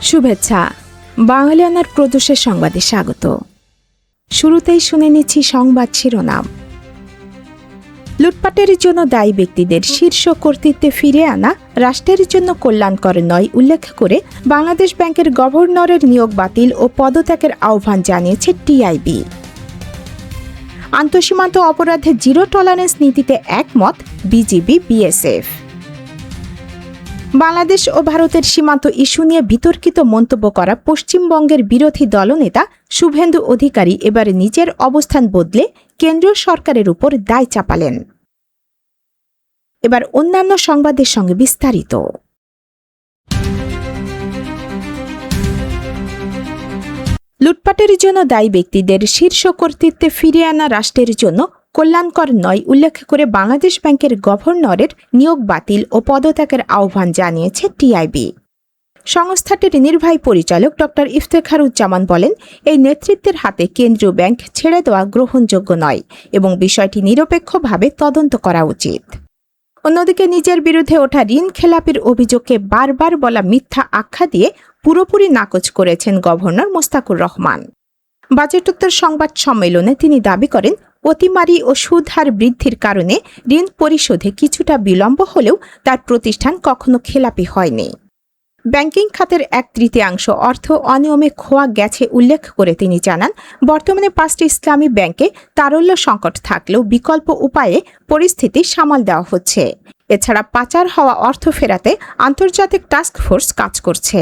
শুভেচ্ছা। বাঙালিয়ানার প্রদোষের সংবাদে স্বাগত। শুরুতেই শুনে নিচ্ছি সংবাদ শিরোনাম। লুটপাটের জন্য দায়ী ব্যক্তিদের শীর্ষ কর্তৃত্বে ফিরে আনা রাষ্ট্রের জন্য কল্যাণকর নয় উল্লেখ করে বাংলাদেশ ব্যাংকের গভর্নরের নিয়োগ বাতিল ও পদত্যাগের আহ্বান জানিয়েছে টিআইবি। আন্তঃসীমান্ত অপরাধে জিরো টলারেন্স নীতিতে একমত বিজিবি বিএসএফ। বাংলাদেশ ও ভারতের সীমান্ত ইস্যু নিয়ে বিতর্কিত মন্তব্য করা পশ্চিমবঙ্গের বিরোধী দলনেতা শুভেন্দু অধিকারী এবার নিজের অবস্থান বদলে কেন্দ্রীয় সরকারের উপর দায় চাপালেন। এবার অন্যান্য সংবাদের সঙ্গে বিস্তারিত। লুটপাটের জন্য দায়ী ব্যক্তিদের শীর্ষ কর্তৃত্বে ফিরিয়ে আনা রাষ্ট্রের জন্য কল্যাণকর নয় উল্লেখ করে বাংলাদেশ ব্যাংকের গভর্নরের নিয়োগ বাতিল ও পদত্যাগের আহ্বান জানিয়েছে টিআইবি। সংস্থাটির নির্বাহী পরিচালক ড ইফতেখারুজ্জামান বলেন, এই নেতৃত্বের হাতে কেন্দ্রীয় ব্যাংক ছেড়ে দেওয়া গ্রহণযোগ্য নয় এবং বিষয়টি নিরপেক্ষভাবে তদন্ত করা উচিত। অন্যদিকে নিজের বিরুদ্ধে ওঠা ঋণ খেলাপির অভিযোগকে বারবার বলা মিথ্যা আখ্যা দিয়ে পুরোপুরি নাকচ করেছেন গভর্নর মোস্তাকুর রহমান। বাজেটোত্তর সংবাদ সম্মেলনে তিনি দাবি করেন, অতিমারি ও সুদ হার বৃদ্ধির কারণে ঋণ পরিশোধে কিছুটা বিলম্ব হলেও তার প্রতিষ্ঠান কখনো খেলাপি হয়নি। ব্যাংকিং খাতের 1/3 অর্থ অনিয়মে খোয়া গেছে উল্লেখ করে তিনি জানান, বর্তমানে 5টি ইসলামী ব্যাংকে তারল্য সংকট থাকলেও বিকল্প উপায়ে পরিস্থিতি সামাল দেওয়া হচ্ছে। এছাড়া পাচার হওয়া অর্থ ফেরাতে আন্তর্জাতিক টাস্ক ফোর্স কাজ করছে।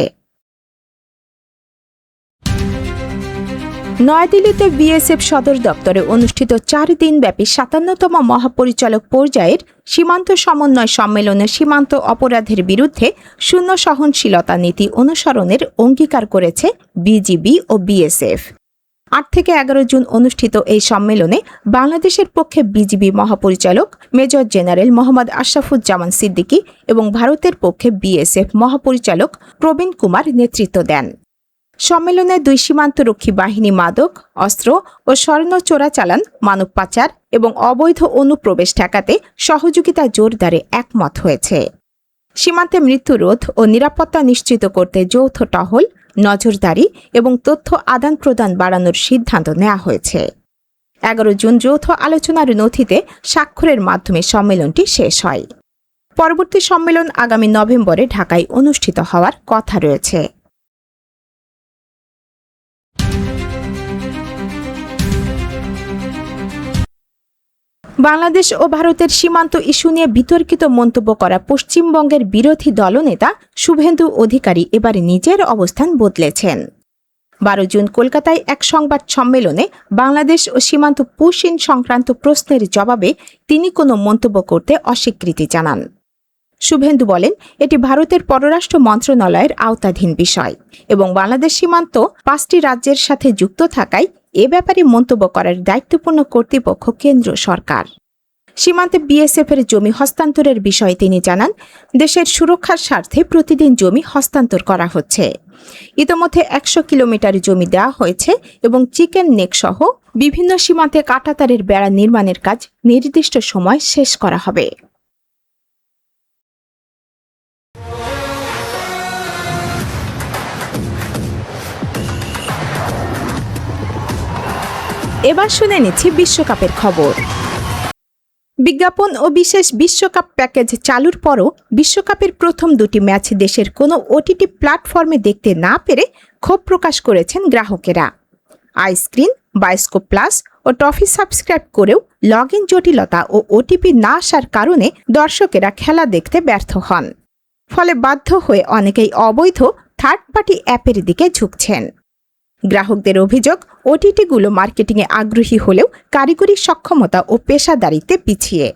নয়াদিল্লিতে বিএসএফ সদর দপ্তরে অনুষ্ঠিত 4 দিনব্যাপী 57তম মহাপরিচালক পর্যায়ের সীমান্ত সমন্বয় সম্মেলনে সীমান্ত অপরাধের বিরুদ্ধে শূন্য সহনশীলতা নীতি অনুসরণের অঙ্গীকার করেছে বিজিবি ও বিএসএফ। 8 থেকে 11 জুন অনুষ্ঠিত এই সম্মেলনে বাংলাদেশের পক্ষে বিজিবি মহাপরিচালক মেজর জেনারেল মোহাম্মদ আশরাফুজ্জামান সিদ্দিকী এবং ভারতের পক্ষে বিএসএফ মহাপরিচালক প্রবীণ কুমার নেতৃত্ব দেন। সম্মেলনে 2 সীমান্তরক্ষী বাহিনী মাদক, অস্ত্র ও স্বর্ণ চোরাচালান, মানব পাচার এবং অবৈধ অনুপ্রবেশ ঠেকাতে সহযোগিতা জোরদারে একমত হয়েছে। সীমান্তে মৃত্যু রোধ ও নিরাপত্তা নিশ্চিত করতে যৌথ টহল, নজরদারি এবং তথ্য আদান প্রদান বাড়ানোর সিদ্ধান্ত নেওয়া হয়েছে। 11 জুন যৌথ আলোচনার নথিতে স্বাক্ষরের মাধ্যমে সম্মেলনটি শেষ হয়। পরবর্তী সম্মেলন আগামী নভেম্বরে ঢাকায় অনুষ্ঠিত হওয়ার কথা রয়েছে। বাংলাদেশ ও ভারতের সীমান্ত ইস্যু নিয়ে বিতর্কিত মন্তব্য করা পশ্চিমবঙ্গের বিরোধী দলনেতা শুভেন্দু অধিকারী এবার নিজের অবস্থান বদলেছেন। 12 জুন কলকাতায় এক সংবাদ সম্মেলনে বাংলাদেশ ও সীমান্ত পুশিন সংক্রান্ত প্রশ্নের জবাবে তিনি কোনো মন্তব্য করতে অস্বীকৃতি জানান। শুভেন্দু বলেন, এটি ভারতের পররাষ্ট্র মন্ত্রণালয়ের আওতাধীন বিষয় এবং বাংলাদেশ সীমান্ত 5টি রাজ্যের সাথে যুক্ত থাকায় এ ব্যাপারে মন্তব্য করার দায়িত্বপূর্ণ কর্তৃপক্ষ কেন্দ্র সরকার। সীমান্তে বিএসএফের জমি হস্তান্তরের বিষয়ে তিনি জানান, দেশের সুরক্ষার স্বার্থে প্রতিদিন জমি হস্তান্তর করা হচ্ছে। ইতোমধ্যে 100 কিলোমিটার জমি দেওয়া হয়েছে এবং চিকেন নেক সহ বিভিন্ন সীমান্তে কাঁটাতারের বেড়া নির্মাণের কাজ নির্দিষ্ট সময় শেষ করা হবে। এবার শুনে নিচ্ছি বিশ্বকাপের খবর। বিজ্ঞাপন ও বিশেষ বিশ্বকাপ প্যাকেজ চালুর পরও বিশ্বকাপের প্রথম 2টি ম্যাচ দেশের কোনো ওটিটি প্ল্যাটফর্মে দেখতে না পেরে ক্ষোভ প্রকাশ করেছেন গ্রাহকেরা। আইস্ক্রিন, বায়োস্কোপ প্লাস ও ট্রফি সাবস্ক্রাইব করেও লগ ইন জটিলতা ও ওটিপি না আসার কারণে দর্শকেরা খেলা দেখতে ব্যর্থ হন। ফলে বাধ্য হয়ে অনেকেই অবৈধ থার্ড পার্টি অ্যাপের দিকে ঝুঁকছেন। গ্রাহকদের অভিযোগ, ওটিটিগুলো মার্কেটিংয়ে আগ্রহী হলেও কারিগরি সক্ষমতা ও পেশাদারিত্বে পিছিয়ে।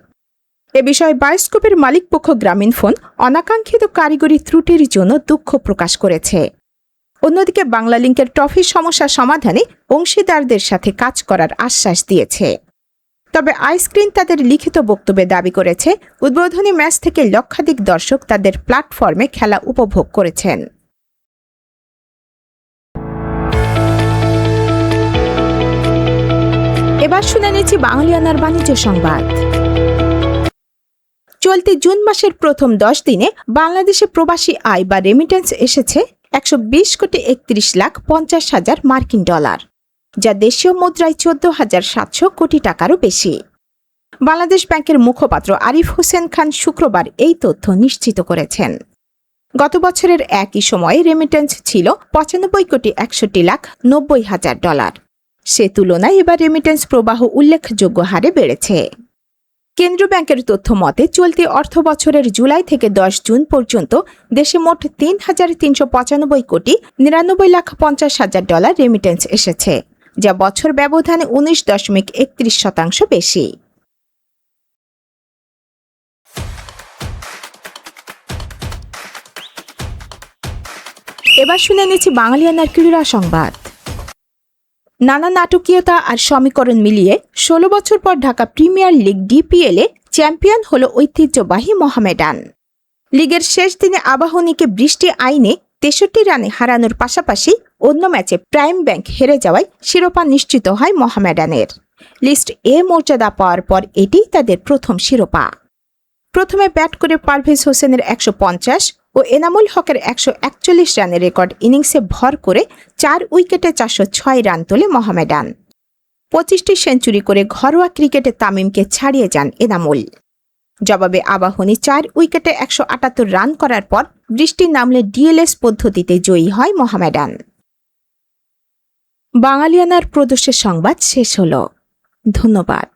এ বিষয়ে বায়োস্কোপের মালিকপক্ষ গ্রামীণফোন অনাকাঙ্ক্ষিত কারিগরি ত্রুটির জন্য দুঃখ প্রকাশ করেছে। অন্যদিকে বাংলালিংকের ট্রফির সমস্যা সমাধানে অংশীদারদের সাথে কাজ করার আশ্বাস দিয়েছে। তবে আইস্ক্রিন তাদের লিখিত বক্তব্যে দাবি করেছে, উদ্বোধনী ম্যাচ থেকে লক্ষাধিক দর্শক তাদের প্ল্যাটফর্মে খেলা উপভোগ করেছেন। এবার শুনে নিচ্ছি বাঙালিয়ানার বাণিজ্য সংবাদ। চলতি জুন মাসের প্রথম 10 দিনে বাংলাদেশে প্রবাসী আয় বা রেমিটেন্স এসেছে 120,31,50,000 মার্কিন ডলার, যা দেশীয় মুদ্রায় 14,700 কোটি টাকারও বেশি। বাংলাদেশ ব্যাংকের মুখপাত্র আরিফ হোসেন খান শুক্রবার এই তথ্য নিশ্চিত করেছেন। গত বছরের একই সময়ে রেমিটেন্স ছিল 95,61,90,000 ডলার। সে তুলনায় এবার রেমিটেন্স প্রবাহ উল্লেখযোগ্য হারে বেড়েছে। কেন্দ্রীয় ব্যাংকের তথ্য মতে চলতি অর্থ বছরের জুলাই থেকে 10 জুন পর্যন্ত দেশে মোট 3,395,99,50,000 ডলার রেমিটেন্স এসেছে, যা বছর ব্যবধানে 19.31% বেশি। এবার শুনে নিচ্ছি বাঙালিয়ানার ক্রীড়া সংবাদ। নানা নাটকীয়তা আর সমীকরণ মিলিয়ে 16 বছর পর ঢাকা প্রিমিয়ার লিগ ডিপিএল-এ চ্যাম্পিয়ন হল ঐতিহ্যবাহী মোহামেডান। লিগের শেষ দিনে আবাহনীকে বৃষ্টি আইনে 63 রানে হারানোর পাশাপাশি অন্য ম্যাচে প্রাইম ব্যাংক হেরে যাওয়ায় শিরোপা নিশ্চিত হয় মোহামেডানের। লিস্ট এ মর্যাদা পাওয়ার পর এটিই তাদের প্রথম শিরোপা। প্রথমে ব্যাট করে পারভেজ হোসেনের 150 ও এনামুল হকের 141 রানের রেকর্ড ইনিংসে ভর করে 4 উইকেটে 406 রান তোলে মোহামেডান। 25টি সেঞ্চুরি করে ঘরোয়া ক্রিকেটে তামিমকে ছাড়িয়ে যান এনামুল। জবাবে আবাহনী 4 উইকেটে 178 রান করার পর বৃষ্টি নামলে ডিএলএস পদ্ধতিতে জয়ী হয় মোহামেডান। বাঙালিয়ানার প্রদর্শের সংবাদ শেষ হল। ধন্যবাদ।